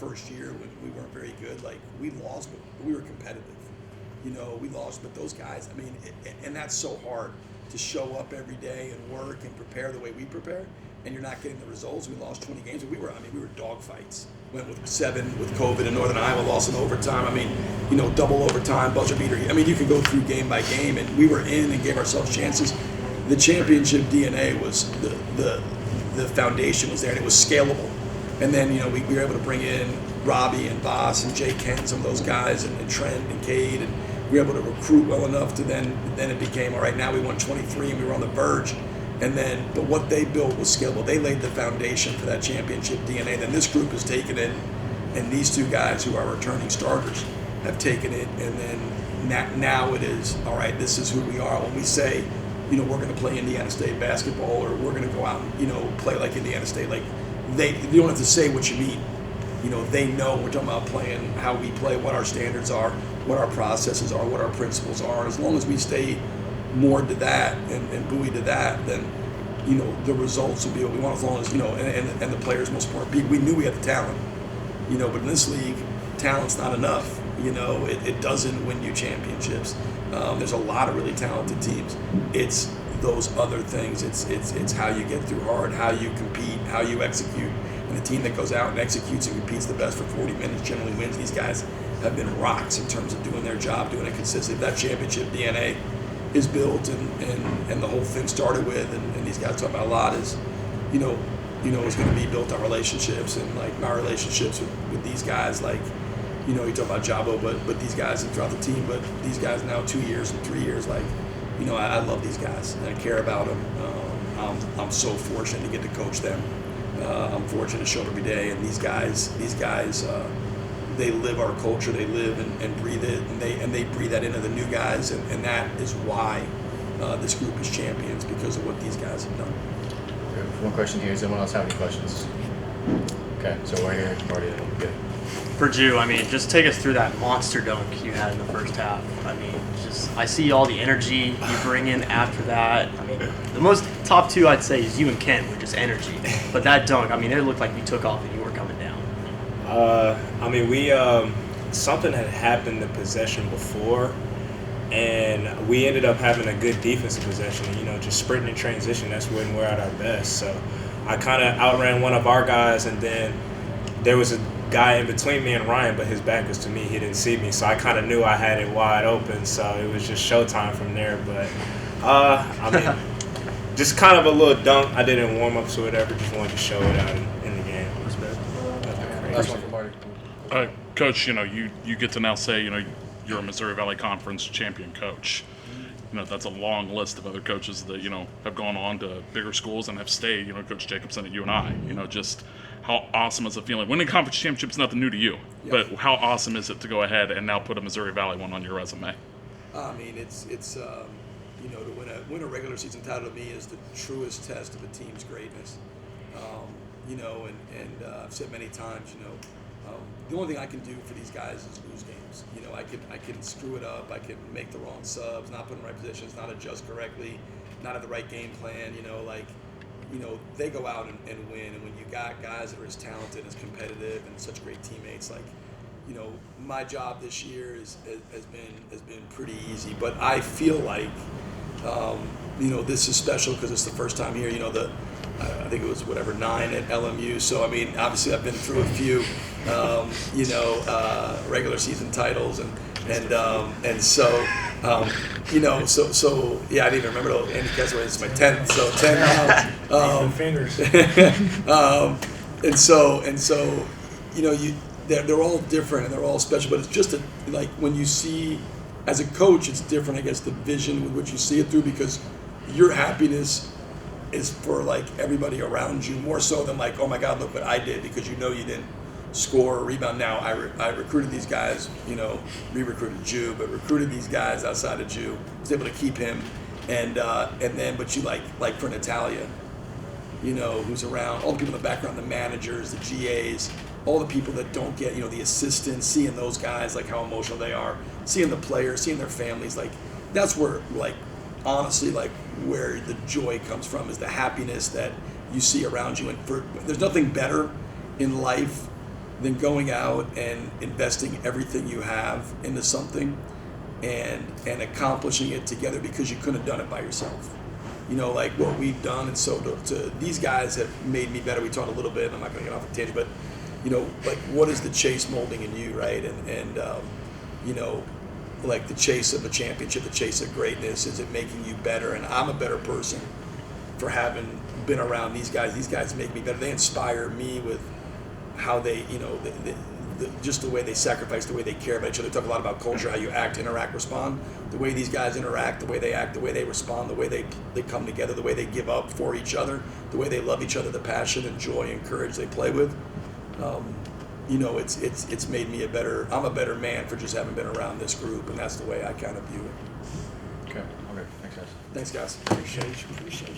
first year when we weren't very good, like we lost, but we were competitive. We lost, but those guys, I mean, and that's so hard to show up every day and work and prepare the way we prepare, and you're not getting the results. We lost 20 games, but we were dog fights. Went with 7 with COVID in Northern Iowa, lost in overtime. I mean, double overtime, buzzer beater. I mean, you can go through game by game, and we were in and gave ourselves chances. The championship DNA was the foundation was there, and it was scalable. And then we were able to bring in Robbie and Boss and Jay Kent, some of those guys, and Trent and Cade, and we were able to recruit well enough to then it became, all right, now we won 23 and we were on the verge. But what they built was scalable. They laid the foundation for that championship DNA. Then this group has taken it, and these 2 guys who are returning starters have taken it, and then now it is, all right, this is who we are. When we say, we're going to play Indiana State basketball, or we're going to go out and, play like Indiana State, like you don't have to say what you mean. They know we're talking about playing how we play, what our standards are, what our processes are, what our principles are. And as long as we stay moored to that and buoyed to that, then the results will be what we want. As long as and the players, most important. We knew we had the talent, but in this league, talent's not enough. It doesn't win you championships. There's a lot of really talented teams. It's those other things. It's how you get through hard, how you compete, how you execute. And the team that goes out and executes and competes the best for 40 minutes generally wins. These guys have been rocks in terms of doing their job, doing it consistently. That championship DNA is built, and the whole thing started with, and these guys talk about a lot, is, is going to be built on relationships, and like my relationships with these guys, like, you talk about Jabo, but these guys throughout the team, but these guys now 2 years and 3 years, like, I love these guys, and I care about them. I'm so fortunate to get to coach them. I'm fortunate to show up every day, and these guys, they live our culture. They live and breathe it, and they breathe that into the new guys, and that is why this group is champions, because of what these guys have done. One question here. Does anyone else have any questions? Okay, so we're here. Marty, good. For Ju, I mean, just take us through that monster dunk you had in the first half. I mean, I see all the energy you bring in after that. I mean, the most top 2 I'd say is you and Kent with just energy. But that dunk, I mean, it looked like you took off and you were coming down. I mean, we something had happened the possession before, and we ended up having a good defensive possession. Just sprinting in transition, that's when we're at our best. So I kind of outran one of our guys, and then there was a guy in between me and Ryan, but his back was to me. He didn't see me, so I kind of knew I had it wide open. So it was just showtime from there. But I mean, just kind of a little dunk. I didn't warm up or whatever. Just wanted to show it out in the game. Last one for Marty. Coach, you get to now say, you're a Missouri Valley Conference champion coach. That's a long list of other coaches that, have gone on to bigger schools and have stayed, Coach Jacobson at UNI. Just how awesome is the feeling? Winning conference championship is nothing new to you, but how awesome is it to go ahead and now put a Missouri Valley one on your resume? I mean, it's to win a regular season title to me is the truest test of a team's greatness. I've said many times, the only thing I can do for these guys is lose games. I can screw it up. I can make the wrong subs, not put in the right positions, not adjust correctly, not have the right game plan. They go out and win. And when you got guys that are as talented, as competitive, and such great teammates, like, my job this year has been pretty easy. But I feel like, this is special because it's the first time here. I think it was 9 at LMU. So I mean, obviously I've been through a few, regular season titles, and so so yeah, I didn't even remember. Andy Kesway, it's my 10th, so 10 now. Fingers. And so they're all different and they're all special, but it's just like when you see, as a coach, it's different. I guess the vision with which you see it through, because your happiness is for like everybody around you, more so than like, oh my God, look what I did, because you didn't score or rebound. Now I recruited these guys, re-recruited Jew, but recruited these guys outside of Jew, was able to keep him, and then but you like for Natalia, who's around, all the people in the background, the managers, the GAs, all the people that don't get, the assistants, seeing those guys, like how emotional they are, seeing the players, seeing their families, like that's where, like, honestly, like where the joy comes from, is the happiness that you see around you. And there's nothing better in life than going out and investing everything you have into something and accomplishing it together because you couldn't have done it by yourself. You know, like what we've done, and so to these guys have made me better. We talked a little bit, and I'm not going to get off the tangent, but you know, like what is the chase molding in you, right? And you know, like the chase of a championship, the chase of greatness, is it making you better? And I'm a better person for having been around these guys. These guys make me better. They inspire me with how they, you know, just the way they sacrifice, the way they care about each other. They talk a lot about culture, how you act, interact, respond. The way these guys interact, the way they act, the way they respond, the way they come together, the way they give up for each other, the way they love each other, the passion and joy and courage they play with. You know, it's made me I'm a better man for just having been around this group, and that's the way I kind of view it. Okay. Okay. Thanks, guys. Thanks, guys. Appreciate you.